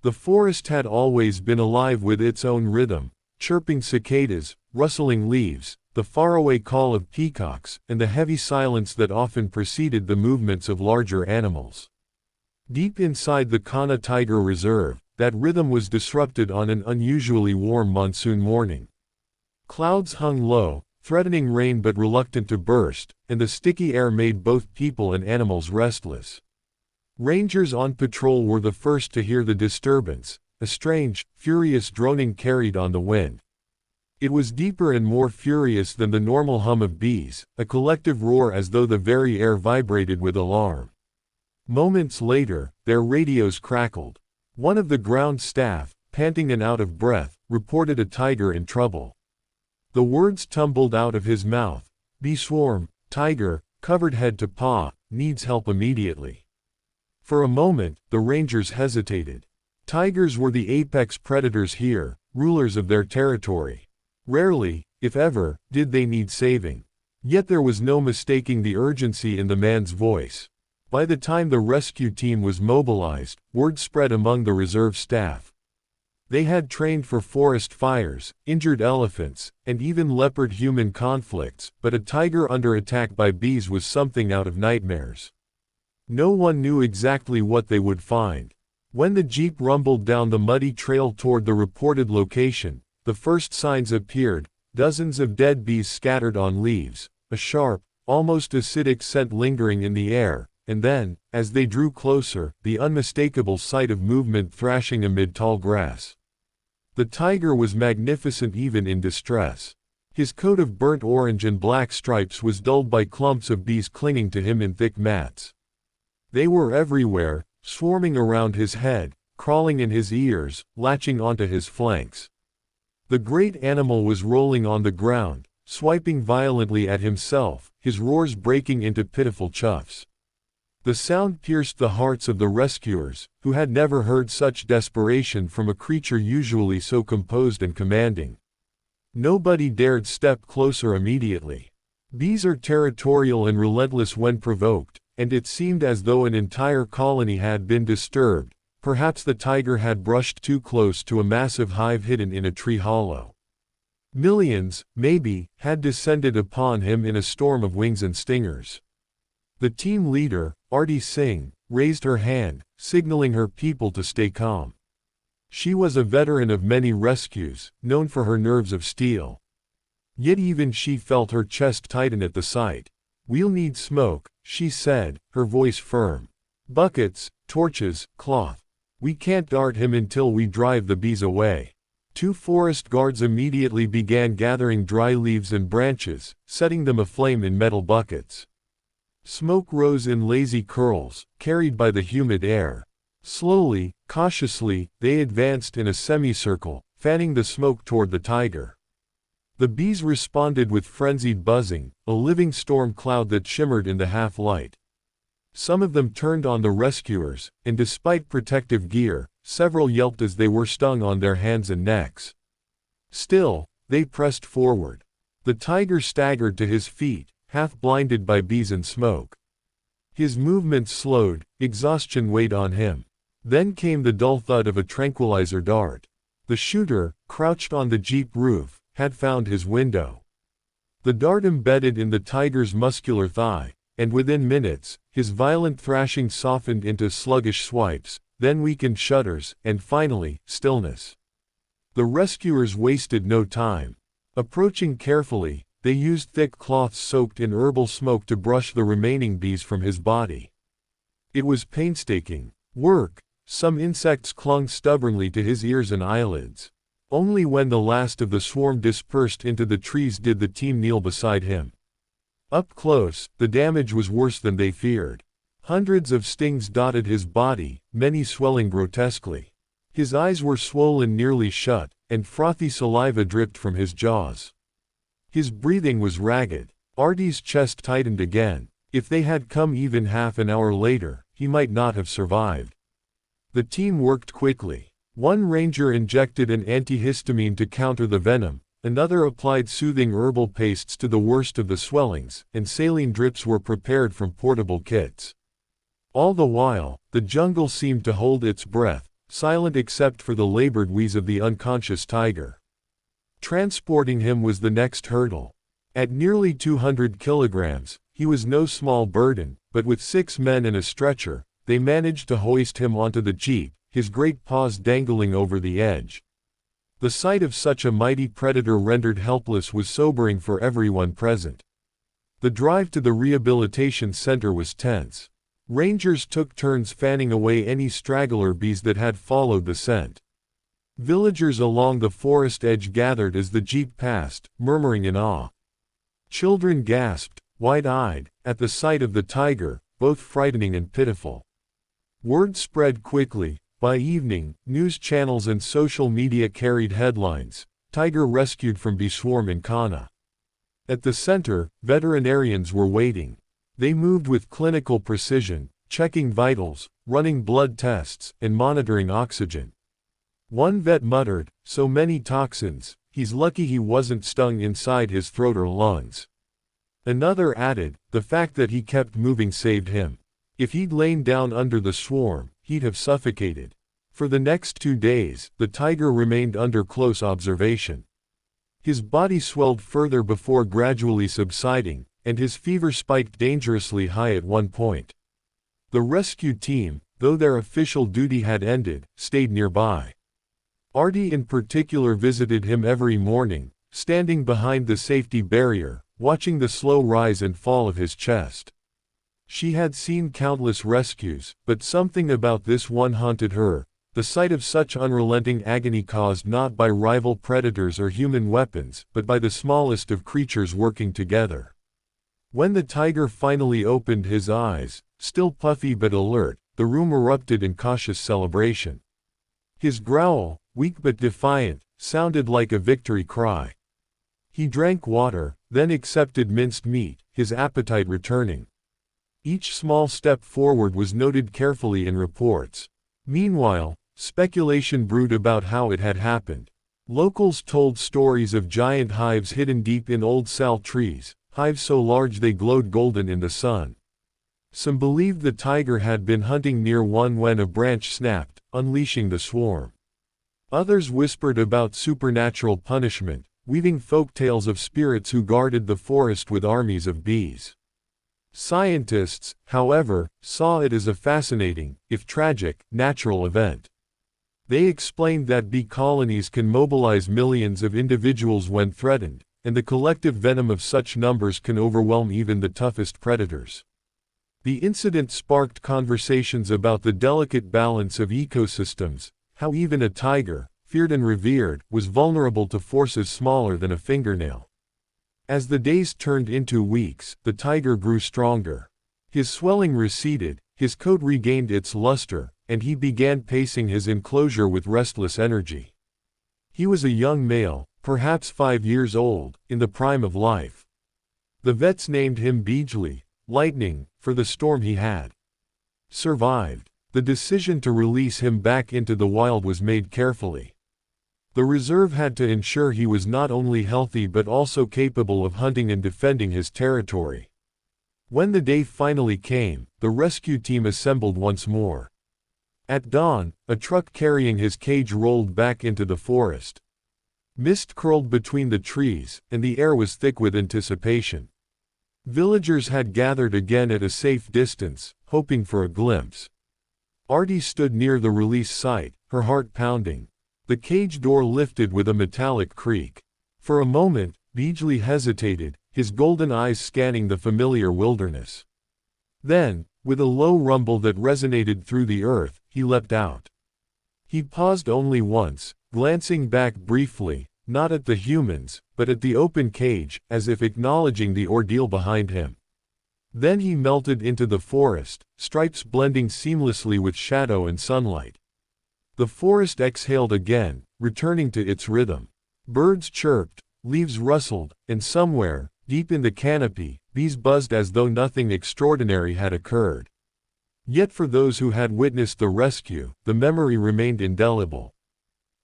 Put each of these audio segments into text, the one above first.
The forest had always been alive with its own rhythm, chirping cicadas, rustling leaves, the faraway call of peacocks, and the heavy silence that often preceded the movements of larger animals. Deep inside the Kana Tiger Reserve, that rhythm was disrupted on an unusually warm monsoon morning. Clouds hung low, threatening rain but reluctant to burst, and the sticky air made both people and animals restless. Rangers on patrol were the first to hear the disturbance, a strange, furious droning carried on the wind. It was deeper and more furious than the normal hum of bees, a collective roar as though the very air vibrated with alarm. Moments later, their radios crackled. One of the ground staff, panting and out of breath, reported a tiger in trouble. The words tumbled out of his mouth. Bee swarm, tiger, covered head to paw, needs help immediately. For a moment, the rangers hesitated. Tigers were the apex predators here, rulers of their territory. Rarely, if ever, did they need saving. Yet there was no mistaking the urgency in the man's voice. By the time the rescue team was mobilized, word spread among the reserve staff. They had trained for forest fires, injured elephants, and even leopard-human conflicts, but a tiger under attack by bees was something out of nightmares. No one knew exactly what they would find. When the jeep rumbled down the muddy trail toward the reported location, the first signs appeared: dozens of dead bees scattered on leaves, a sharp, almost acidic scent lingering in the air, and then, as they drew closer, the unmistakable sight of movement thrashing amid tall grass. The tiger was magnificent even in distress. His coat of burnt orange and black stripes was dulled by clumps of bees clinging to him in thick mats. They were everywhere, swarming around his head, crawling in his ears, latching onto his flanks. The great animal was rolling on the ground, swiping violently at himself, his roars breaking into pitiful chuffs. The sound pierced the hearts of the rescuers, who had never heard such desperation from a creature usually so composed and commanding. Nobody dared step closer immediately. Bees are territorial and relentless when provoked, and it seemed as though an entire colony had been disturbed. Perhaps the tiger had brushed too close to a massive hive hidden in a tree hollow. Millions, maybe, had descended upon him in a storm of wings and stingers. The team leader, Arti Singh, raised her hand, signaling her people to stay calm. She was a veteran of many rescues, known for her nerves of steel. Yet even she felt her chest tighten at the sight. "We'll need smoke," she said, her voice firm. "Buckets, torches, cloth. We can't dart him until we drive the bees away." 2 forest guards immediately began gathering dry leaves and branches, setting them aflame in metal buckets. Smoke rose in lazy curls, carried by the humid air. Slowly, cautiously, they advanced in a semicircle, fanning the smoke toward the tiger. The bees responded with frenzied buzzing, a living storm cloud that shimmered in the half-light. Some of them turned on the rescuers, and despite protective gear, several yelped as they were stung on their hands and necks. Still, they pressed forward. The tiger staggered to his feet, half blinded by bees and smoke. His movements slowed, exhaustion weighed on him. Then came the dull thud of a tranquilizer dart. The shooter, crouched on the jeep roof, had found his window. The dart embedded in the tiger's muscular thigh, and within minutes, his violent thrashing softened into sluggish swipes, then weakened shudders, and finally, stillness. The rescuers wasted no time. Approaching carefully, they used thick cloths soaked in herbal smoke to brush the remaining bees from his body. It was painstaking work. Some insects clung stubbornly to his ears and eyelids. Only when the last of the swarm dispersed into the trees did the team kneel beside him. Up close, the damage was worse than they feared. Hundreds of stings dotted his body, many swelling grotesquely. His eyes were swollen nearly shut, and frothy saliva dripped from his jaws. His breathing was ragged. Artie's chest tightened again. If they had come even half an hour later, he might not have survived. The team worked quickly. One ranger injected an antihistamine to counter the venom, another applied soothing herbal pastes to the worst of the swellings, and saline drips were prepared from portable kits. All the while, the jungle seemed to hold its breath, silent except for the labored wheeze of the unconscious tiger. Transporting him was the next hurdle. At nearly 200 kilograms, he was no small burden, but with 6 men and a stretcher, they managed to hoist him onto the jeep, his great paws dangling over the edge. The sight of such a mighty predator rendered helpless was sobering for everyone present. The drive to the rehabilitation center was tense. Rangers took turns fanning away any straggler bees that had followed the scent. Villagers along the forest edge gathered as the jeep passed, murmuring in awe. Children gasped, wide-eyed, at the sight of the tiger, both frightening and pitiful. Word spread quickly. By evening, news channels and social media carried headlines, "Tiger rescued from bee swarm in Kana." At the center, veterinarians were waiting. They moved with clinical precision, checking vitals, running blood tests, and monitoring oxygen. One vet muttered, "So many toxins, he's lucky he wasn't stung inside his throat or lungs." Another added, "The fact that he kept moving saved him. If he'd lain down under the swarm, he'd have suffocated." For the next 2 days, the tiger remained under close observation. His body swelled further before gradually subsiding, and his fever spiked dangerously high at one point. The rescue team, though their official duty had ended, stayed nearby. Artie in particular visited him every morning, standing behind the safety barrier, watching the slow rise and fall of his chest. She had seen countless rescues, but something about this one haunted her, the sight of such unrelenting agony caused not by rival predators or human weapons, but by the smallest of creatures working together. When the tiger finally opened his eyes, still puffy but alert, the room erupted in cautious celebration. His growl, weak but defiant, sounded like a victory cry. He drank water, then accepted minced meat, his appetite returning. Each small step forward was noted carefully in reports. Meanwhile, speculation brewed about how it had happened. Locals told stories of giant hives hidden deep in old sal trees, hives so large they glowed golden in the sun. Some believed the tiger had been hunting near one when a branch snapped, unleashing the swarm. Others whispered about supernatural punishment, weaving folk tales of spirits who guarded the forest with armies of bees. Scientists, however, saw it as a fascinating, if tragic, natural event. They explained that bee colonies can mobilize millions of individuals when threatened, and the collective venom of such numbers can overwhelm even the toughest predators. The incident sparked conversations about the delicate balance of ecosystems, how even a tiger, feared and revered, was vulnerable to forces smaller than a fingernail. As the days turned into weeks, the tiger grew stronger. His swelling receded, his coat regained its luster, and he began pacing his enclosure with restless energy. He was a young male, perhaps 5 years old, in the prime of life. The vets named him Beejly, lightning, for the storm he had survived. The decision to release him back into the wild was made carefully. The reserve had to ensure he was not only healthy but also capable of hunting and defending his territory. When the day finally came, the rescue team assembled once more. At dawn, a truck carrying his cage rolled back into the forest. Mist curled between the trees, and the air was thick with anticipation. Villagers had gathered again at a safe distance, hoping for a glimpse. Artie stood near the release site, her heart pounding. The cage door lifted with a metallic creak. For a moment, Beejly hesitated, his golden eyes scanning the familiar wilderness. Then, with a low rumble that resonated through the earth, he leapt out. He paused only once, glancing back briefly, not at the humans, but at the open cage, as if acknowledging the ordeal behind him. Then he melted into the forest, stripes blending seamlessly with shadow and sunlight. The forest exhaled again, returning to its rhythm. Birds chirped, leaves rustled, and somewhere, deep in the canopy, bees buzzed as though nothing extraordinary had occurred. Yet for those who had witnessed the rescue, the memory remained indelible.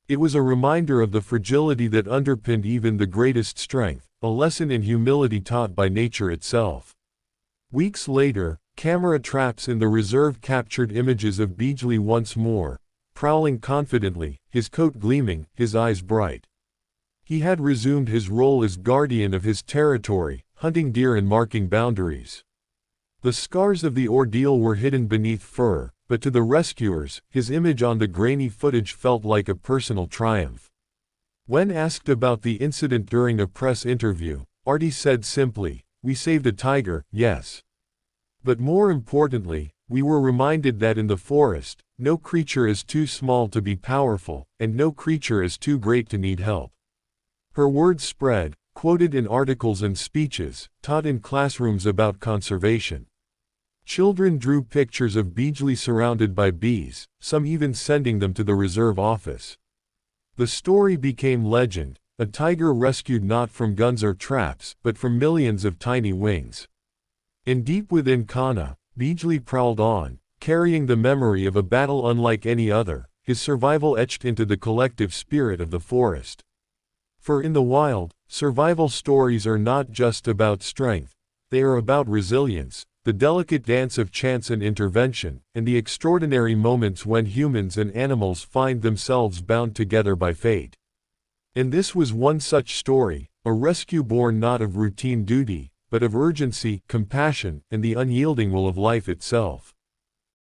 It was a reminder of the fragility that underpinned even the greatest strength, a lesson in humility taught by nature itself. Weeks later, camera traps in the reserve captured images of Beejly once more, prowling confidently, his coat gleaming, his eyes bright. He had resumed his role as guardian of his territory, hunting deer and marking boundaries. The scars of the ordeal were hidden beneath fur, but to the rescuers, his image on the grainy footage felt like a personal triumph. When asked about the incident during a press interview, Artie said simply, "We saved a tiger, yes. But more importantly, we were reminded that in the forest, no creature is too small to be powerful, and no creature is too great to need help." Her words spread, quoted in articles and speeches, taught in classrooms about conservation. Children drew pictures of Beasley surrounded by bees, some even sending them to the reserve office. The story became legend, a tiger rescued not from guns or traps, but from millions of tiny wings. And deep within Kana, Beasley prowled on, carrying the memory of a battle unlike any other, his survival etched into the collective spirit of the forest. For in the wild, survival stories are not just about strength, they are about resilience, the delicate dance of chance and intervention, and the extraordinary moments when humans and animals find themselves bound together by fate. And this was one such story, a rescue born not of routine duty, but of urgency, compassion, and the unyielding will of life itself.